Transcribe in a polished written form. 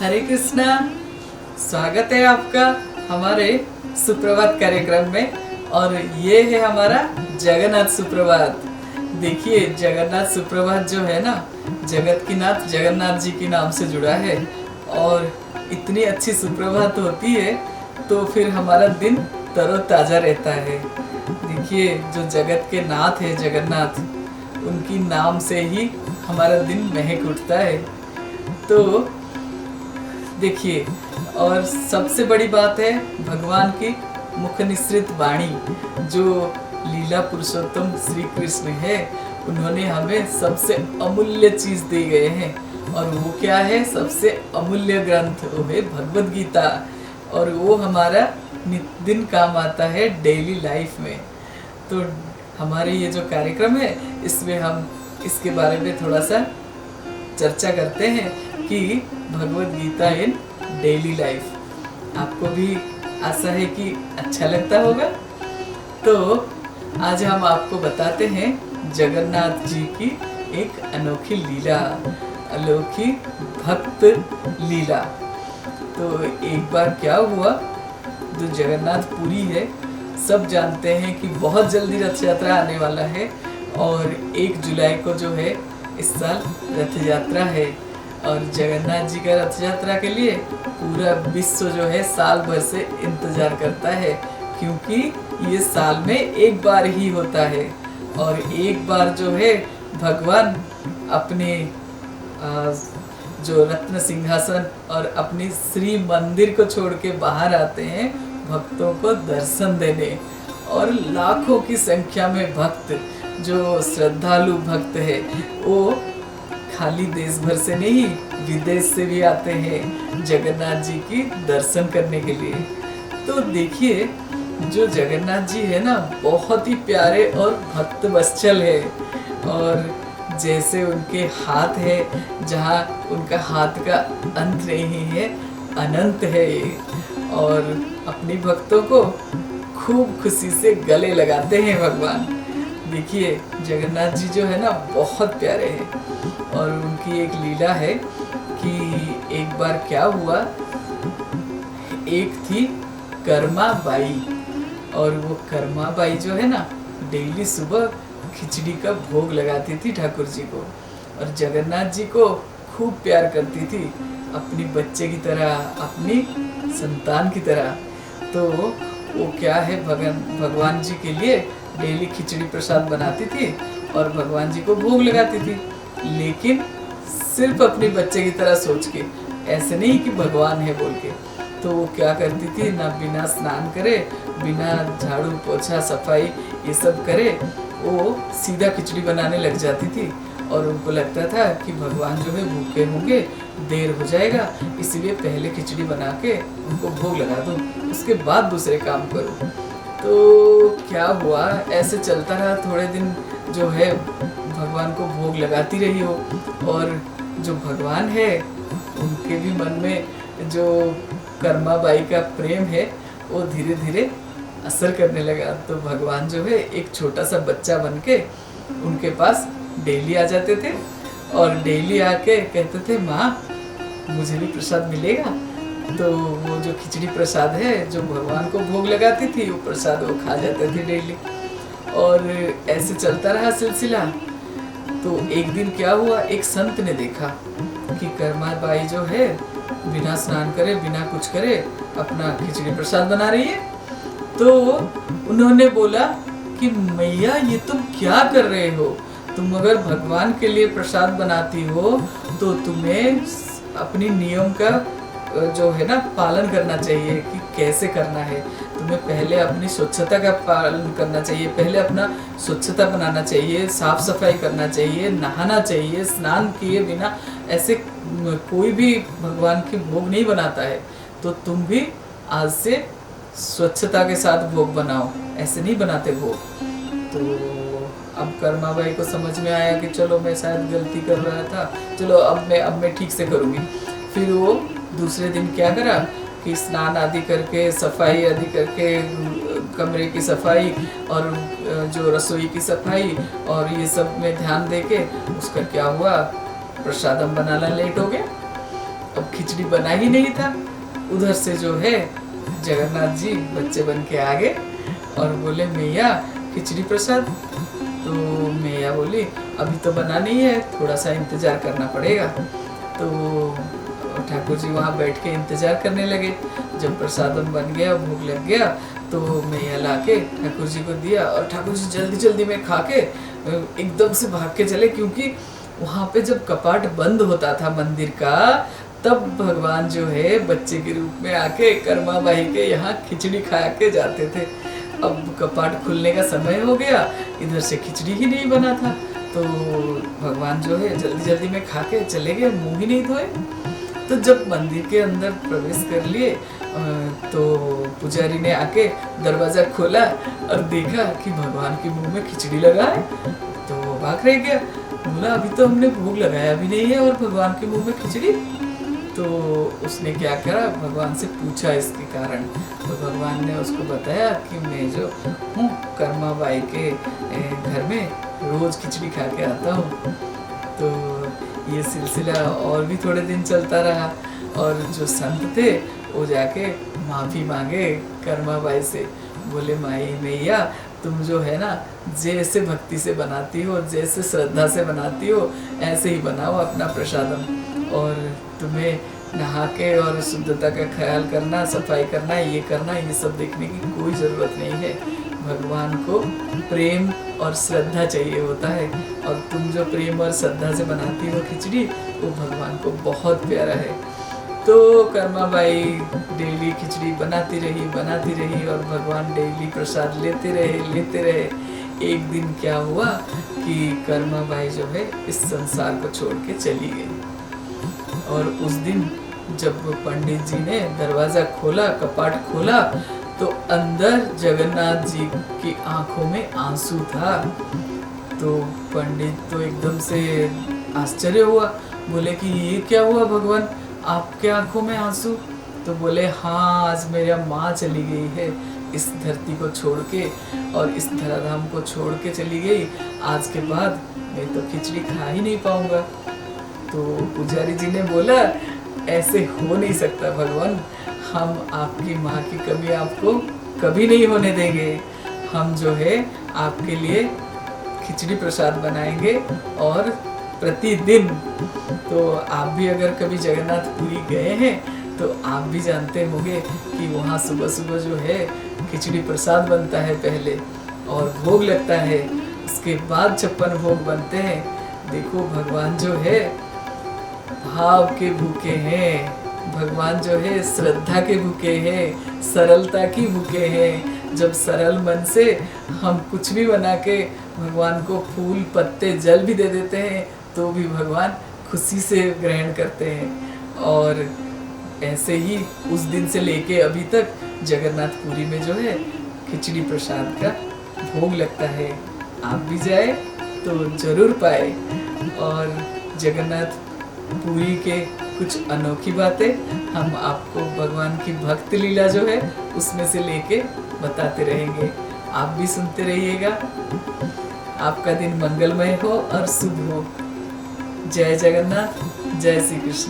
हरे कृष्णा। स्वागत है आपका हमारे सुप्रभात कार्यक्रम में। और ये है हमारा जगन्नाथ सुप्रभात। देखिए, जगन्नाथ सुप्रभात जो है ना, जगत की नाथ जगन्नाथ जी के नाम से जुड़ा है। और इतनी अच्छी सुप्रभात होती है तो फिर हमारा दिन तरोताज़ा रहता है। देखिए, जो जगत के नाथ है जगन्नाथ, उनकी नाम से ही हमारा दिन महक उठता है। तो देखिए, और सबसे बड़ी बात है भगवान की मुख निसृत वाणी, जो लीला पुरुषोत्तम श्री कृष्ण है, उन्होंने हमें सबसे अमूल्य चीज दे गए हैं। और वो क्या है? सबसे अमूल्य ग्रंथ वो है भगवद गीता। और वो हमारा नित दिन काम आता है डेली लाइफ में। तो हमारे ये जो कार्यक्रम है, इसमें हम इसके बारे में थोड़ा सा चर्चा करते हैं कि भगवद गीता इन डेली लाइफ। आपको भी आशा है कि अच्छा लगता होगा। तो आज हम आपको बताते हैं जगन्नाथ जी की एक अनोखी लीला, अनोखी भक्त लीला। तो एक बार क्या हुआ, जो जगन्नाथ पुरी है, सब जानते हैं कि बहुत जल्दी रथ यात्रा आने वाला है। और 1 जुलाई को जो है इस साल रथ यात्रा है। और जगन्नाथ जी का रथ यात्रा के लिए पूरा विश्व जो है साल भर से इंतजार करता है, क्योंकि ये साल में एक बार ही होता है। और एक बार जो है भगवान अपने जो रत्न सिंहासन और अपनी श्री मंदिर को छोड़ के बाहर आते हैं भक्तों को दर्शन देने। और लाखों की संख्या में भक्त, जो श्रद्धालु भक्त है, वो खाली देश भर से नहीं, विदेश से भी आते हैं जगन्नाथ जी की दर्शन करने के लिए। तो देखिए, जो जगन्नाथ जी है ना, बहुत ही प्यारे और भक्त वत्सल है। और जैसे उनके हाथ है, जहाँ उनका हाथ का अंत नहीं है, अनंत है ये। और अपने भक्तों को खूब खुशी से गले लगाते हैं भगवान। देखिए, जगन्नाथ जी जो है ना, बहुत प्यारे हैं। और उनकी एक लीला है कि एक बार क्या हुआ, एक थी कर्मा बाई। और वो कर्मा बाई जो है ना, डेली सुबह खिचड़ी का भोग लगाती थी ठाकुर जी को। और जगन्नाथ जी को खूब प्यार करती थी, अपनी बच्चे की तरह, अपनी संतान की तरह। तो वो क्या है, भगवान जी के लिए डेली खिचड़ी प्रसाद बनाती थी और भगवान जी को भोग लगाती थी। लेकिन सिर्फ अपने बच्चे की तरह सोच के, ऐसे नहीं कि भगवान है बोल के। तो वो क्या करती थी, ना बिना स्नान करे, बिना झाड़ू पोछा सफाई ये सब करे, वो सीधा खिचड़ी बनाने लग जाती थी। और उनको लगता था कि भगवान जो है भूखे होंगे, देर हो जाएगा, इसलिए पहले खिचड़ी बना के उनको भोग लगा दूँ, उसके बाद दूसरे काम करूँ। तो क्या हुआ, ऐसे चलता रहा। थोड़े दिन जो है भगवान को भोग लगाती रही हो। और जो भगवान है, उनके भी मन में जो कर्मा बाई का प्रेम है, वो धीरे धीरे असर करने लगा। तो भगवान जो है एक छोटा सा बच्चा बन के उनके पास डेली आ जाते थे। और डेली आके कहते थे, माँ मुझे भी प्रसाद मिलेगा। तो वो जो खिचड़ी प्रसाद है, जो भगवान को भोग लगाती थी, वो प्रसाद वो खा जाते थे डेली। और ऐसे चलता रहा सिलसिला। तो एक दिन क्या हुआ, एक संत ने देखा कि कर्मा बाई जो है बिना स्नान करे, बिना कुछ करे, अपना खिचड़ी प्रसाद बना रही है। तो उन्होंने बोला कि मैया, ये तुम क्या कर रहे हो? तुम अगर भगवान के लिए प्रसाद बनाती हो तो तुम्हें अपनी नियम का जो है ना पालन करना चाहिए कि कैसे करना है। तुम्हें पहले अपनी स्वच्छता का पालन करना चाहिए, पहले अपना स्वच्छता बनाना चाहिए, साफ सफाई करना चाहिए, नहाना चाहिए। स्नान किए बिना ऐसे कोई भी भगवान के भोग नहीं बनाता है। तो तुम भी आज से स्वच्छता के साथ भोग बनाओ, ऐसे नहीं बनाते भोग। तो अब कर्मा बाई को समझ में आया कि चलो मैं शायद गलती कर रहा था, चलो अब मैं ठीक से करूँगी। फिर वो दूसरे दिन क्या करा कि स्नान आदि करके, सफाई आदि करके, कमरे की सफाई और जो रसोई की सफाई और ये सब में ध्यान देके उसका क्या हुआ, प्रसादम बनाना लेट हो गया। अब खिचड़ी बना ही नहीं था। उधर से जो है जगन्नाथ जी बच्चे बन के आ गए और बोले मैया खिचड़ी प्रसाद। तो मैया बोली अभी तो बना नहीं है, थोड़ा सा इंतज़ार करना पड़ेगा। तो ठाकुर जी वहाँ बैठ के इंतज़ार करने लगे। जब प्रसादम बन गया, भूख लग गया, तो मैया ला के ठाकुर जी को दिया और ठाकुर जी जल्दी जल्दी में खा के एकदम से भाग के चले, क्योंकि वहाँ पे जब कपाट बंद होता था मंदिर का, तब भगवान जो है बच्चे के रूप में आके कर्माबाई के यहाँ खिचड़ी खा के जाते थे। अब कपाट खुलने का समय हो गया, इधर से खिचड़ी ही नहीं बना था, तो भगवान जो है जल्दी जल्दी में खा के चले गए, मुंह ही नहीं धोए। तो जब मंदिर के अंदर प्रवेश कर लिए तो पुजारी ने आके दरवाज़ा खोला और देखा कि भगवान के मुंह में खिचड़ी लगा है। तो वो भाग रह गया, बोला अभी तो हमने भोग लगाया भी नहीं है और भगवान के मुंह में खिचड़ी। तो उसने क्या करा, भगवान से पूछा इसके कारण। तो भगवान ने उसको बताया कि मैं जो हूँ कर्माबाई के घर में रोज़ खिचड़ी खा के आता हूँ। तो ये सिलसिला और भी थोड़े दिन चलता रहा और जो संत थे वो जाके माफ़ी मांगे कर्माबाई से, बोले माई मैया तुम जो है ना जैसे भक्ति से बनाती हो, जैसे श्रद्धा से बनाती हो, ऐसे ही बनाओ अपना प्रसादम, और तुम्हें नहा के और शुद्धता का ख्याल करना, सफाई करना, ये सब देखने की कोई ज़रूरत नहीं है। भगवान को प्रेम और श्रद्धा चाहिए होता है, और तुम जो प्रेम और श्रद्धा से बनाती हो खिचड़ी, वो भगवान को बहुत प्यारा है। तो कर्माबाई डेली खिचड़ी बनाती रही और भगवान डेली प्रसाद लेते रहे। एक दिन क्या हुआ कि कर्माबाई जो है इस संसार को छोड़ के चली गई। और उस दिन जब पंडित जी ने दरवाज़ा खोला, कपाट खोला, तो अंदर जगन्नाथ जी की आंखों में आंसू था। तो पंडित तो एकदम से आश्चर्य हुआ, बोले कि ये क्या हुआ भगवान, आपके आंखों में आंसू? तो बोले हाँ, आज मेरा माँ चली गई है इस धरती को छोड़ के, और इस धराधाम को छोड़ के चली गई। आज के बाद मैं तो खिचड़ी खा ही नहीं पाऊंगा। तो पुजारी जी ने बोला ऐसे हो नहीं सकता भगवान, हम आपकी माँ की कमी आपको कभी नहीं होने देंगे। हम जो है आपके लिए खिचड़ी प्रसाद बनाएंगे और प्रतिदिन। तो आप भी अगर कभी जगन्नाथपुरी गए हैं तो आप भी जानते होंगे कि वहाँ सुबह सुबह जो है खिचड़ी प्रसाद बनता है पहले, और भोग लगता है, उसके बाद 56 भोग बनते हैं। देखो भगवान जो है भाव के भूखे हैं, भगवान जो है श्रद्धा के भूखे हैं, सरलता की भूखे हैं। जब सरल मन से हम कुछ भी बना के भगवान को फूल पत्ते जल भी दे देते हैं तो भी भगवान खुशी से ग्रहण करते हैं। और ऐसे ही उस दिन से लेके अभी तक जगन्नाथपुरी में जो है खिचड़ी प्रसाद का भोग लगता है। आप भी जाए तो जरूर पाए। और जगन्नाथपुरी के कुछ अनोखी बातें हम आपको भगवान की भक्त लीला जो है उसमें से लेके बताते रहेंगे। आप भी सुनते रहिएगा। आपका दिन मंगलमय हो और शुभ हो। जय जगन्नाथ, जय श्री कृष्ण।